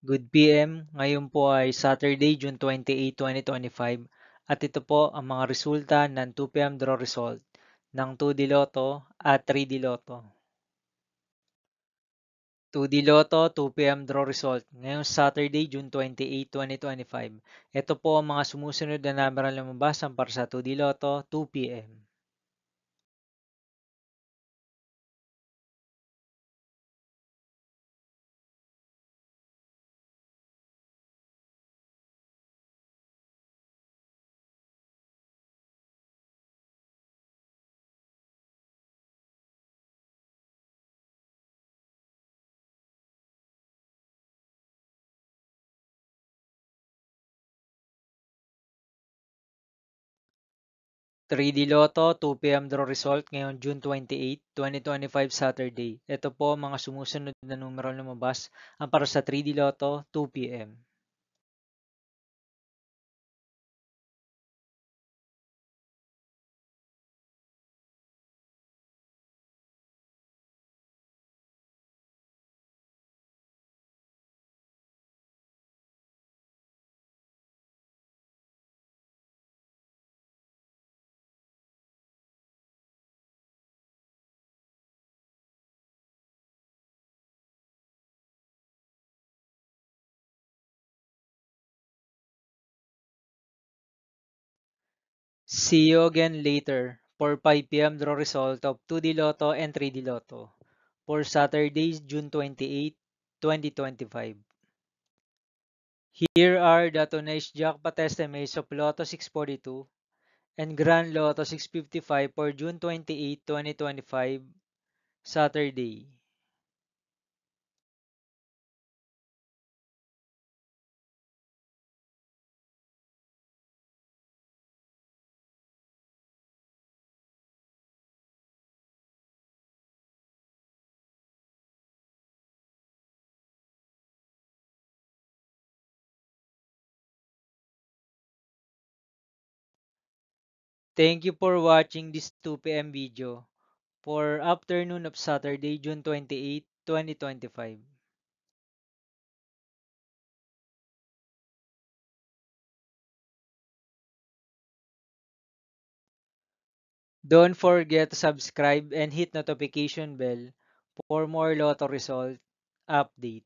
Good PM, ngayon po ay Saturday, June 28, 2025 at ito po ang mga resulta ng 2 PM draw result ng 2D Lotto at 3D Lotto. 2D Lotto, 2 PM draw result ngayong Saturday, June 28, 2025. Ito po ang mga sumusunod na number na lumabas para sa 2D Lotto, 2 PM. 3D Lotto, 2 PM draw result ngayong June 28, 2025 Saturday. Ito po ang mga sumusunod na numero lumabas para sa 3D Lotto, 2 PM. See you again later for 5 PM draw result of 2D Lotto and 3D Lotto for Saturday, June 28, 2025. Here are the tonight's jackpot estimates of Lotto 642 and Grand Lotto 655 for June 28, 2025, Saturday. Thank you for watching this 2 PM video for afternoon of Saturday, June 28, 2025. Don't forget to subscribe and hit notification bell for more Lotto result update.